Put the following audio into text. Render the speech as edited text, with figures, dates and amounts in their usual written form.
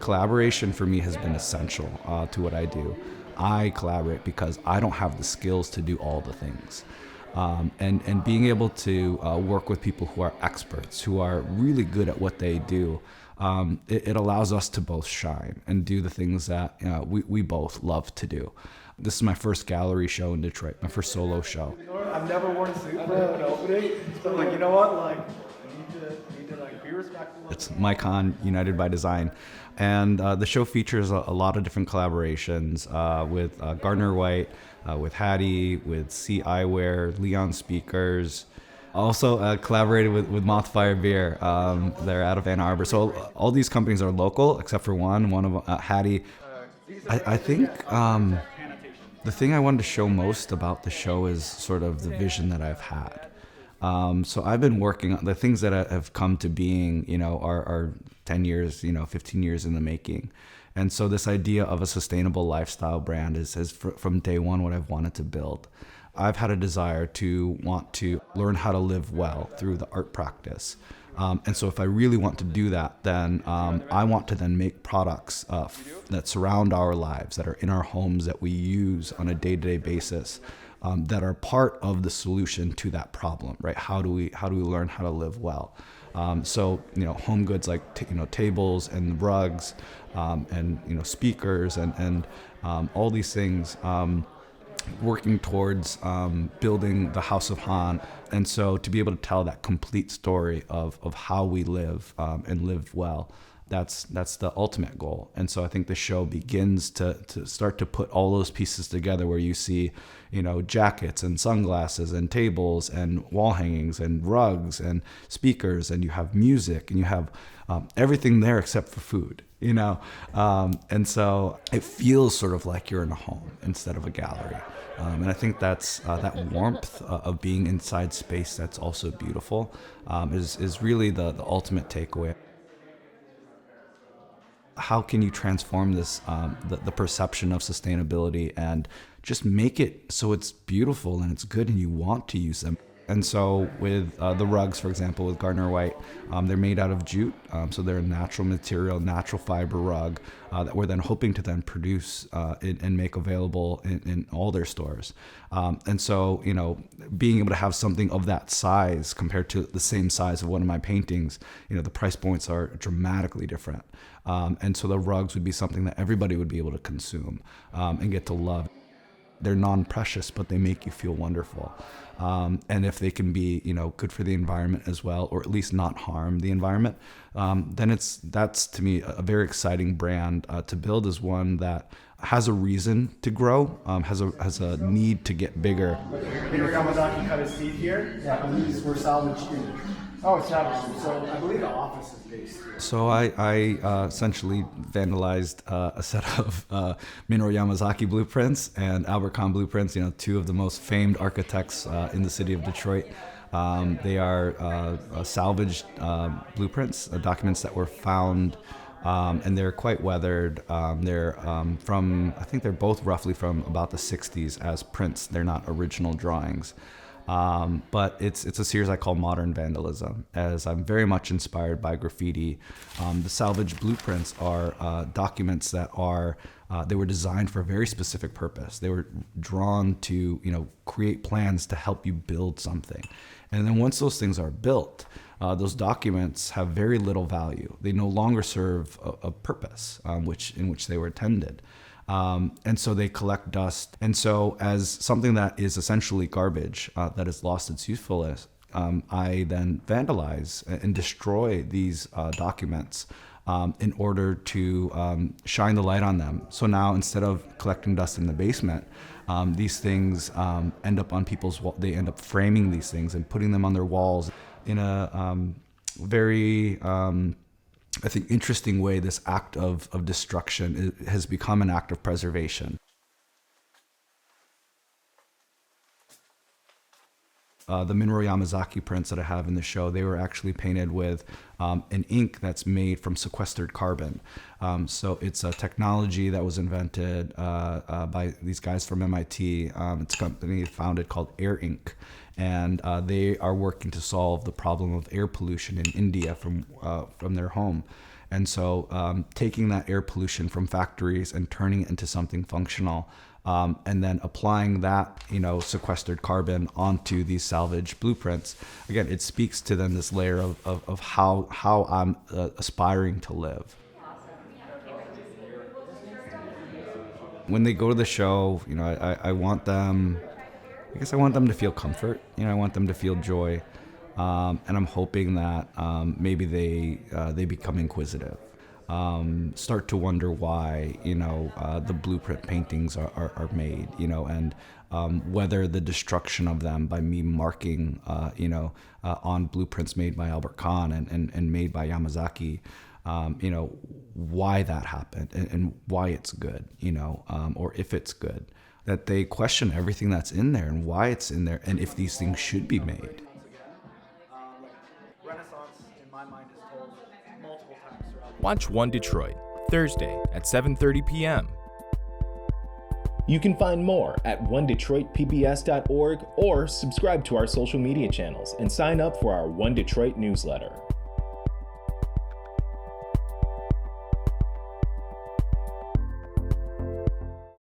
collaboration for me has been essential to what I do. I collaborate because I don't have the skills to do all the things. And being able to work with people who are experts, who are really good at what they do, it allows us to both shine and do the things that we both love to do. This is my first gallery show in Detroit, my first solo show. I've never worn a suit for an opening, so I'm like, you know what, like, I need to like be respectful. It's MyCon United by Design, and the show features a lot of different collaborations with Gardner White, with Hattie, with Eyewear, Leon Speakers. Also collaborated with Mothfire Beer. They're out of Ann Arbor. So all these companies are local, except for one of them, Hattie. I think the thing I wanted to show most about the show is sort of the vision that I've had. So I've been working on the things that have come to being, are 10 years, 15 years in the making. And so this idea of a sustainable lifestyle brand is from day one what I've wanted to build. I've had a desire to want to learn how to live well through the art practice. And so if I really want to do that, then I want to then make products that surround our lives, that are in our homes, that we use on a day-to-day basis, that are part of the solution to that problem, right? How do we learn how to live well? So home goods like tables and rugs, and speakers and all these things. Working towards building the House of Han. And so to be able to tell that complete story of how we live and live well, that's the ultimate goal. And so I think the show begins to start to put all those pieces together, where you see, jackets and sunglasses and tables and wall hangings and rugs and speakers, and you have music, and you have everything there except for food. And so it feels sort of like you're in a home instead of a gallery. And I think that's that warmth of being inside space that's also beautiful is really the ultimate takeaway. How can you transform this, the perception of sustainability, and just make it so it's beautiful and it's good and you want to use them? And so with the rugs, for example, with Gardner White, they're made out of jute. So they're a natural material, natural fiber rug that we're then hoping to then produce and make available in all their stores. And so, being able to have something of that size compared to the same size of one of my paintings, the price points are dramatically different. And so the rugs would be something that everybody would be able to consume and get to love. They're non-precious, but they make you feel wonderful. And if they can be, good for the environment as well, or at least not harm the environment, then that's to me a very exciting brand to build, as one that has a reason to grow, has a need to get bigger. Yamazaki cut his teeth here. Yeah, and these were salvaged here. Oh, it's salvaged. So I believe the office is based here. So I essentially vandalized a set of Minoru Yamazaki blueprints and Albert Kahn blueprints, two of the most famed architects in the city of Detroit. They are salvaged blueprints, documents that were found, and they're quite weathered. They're I think they're both roughly from about the 60s as prints. They're not original drawings. But it's a series I call Modern Vandalism, as I'm very much inspired by graffiti. The salvaged blueprints are documents that they were designed for a very specific purpose. They were drawn to create plans to help you build something. And then once those things are built, those documents have very little value. They no longer serve a purpose in which they were intended. And so they collect dust. And so as something that is essentially garbage, that has lost its usefulness, I then vandalize and destroy these documents in order to shine the light on them. So now, instead of collecting dust in the basement, these things end up on people's walls. They end up framing these things and putting them on their walls in a very I think interesting way. This act of destruction has become an act of preservation. The Minoru Yamazaki prints that I have in the show, they were actually painted with an ink that's made from sequestered carbon. So it's a technology that was invented by these guys from MIT. It's a company founded called Air Ink. And they are working to solve the problem of air pollution in India from their home. And so taking that air pollution from factories and turning it into something functional, and then applying that, sequestered carbon onto these salvage blueprints, again, it speaks to then this layer of how I'm aspiring to live. When they go to the show, I want them to feel comfort. I want them to feel joy. And I'm hoping that maybe they become inquisitive, start to wonder why the blueprint paintings are made, and whether the destruction of them by me marking on blueprints made by Albert Kahn and made by Yamazaki, why that happened and why it's good, or if it's good. That they question everything that's in there and why it's in there and if these things should be made. Renaissance, in my mind, is told multiple times throughout. Watch One Detroit, Thursday at 7:30 p.m. You can find more at onedetroitpbs.org or subscribe to our social media channels and sign up for our One Detroit newsletter.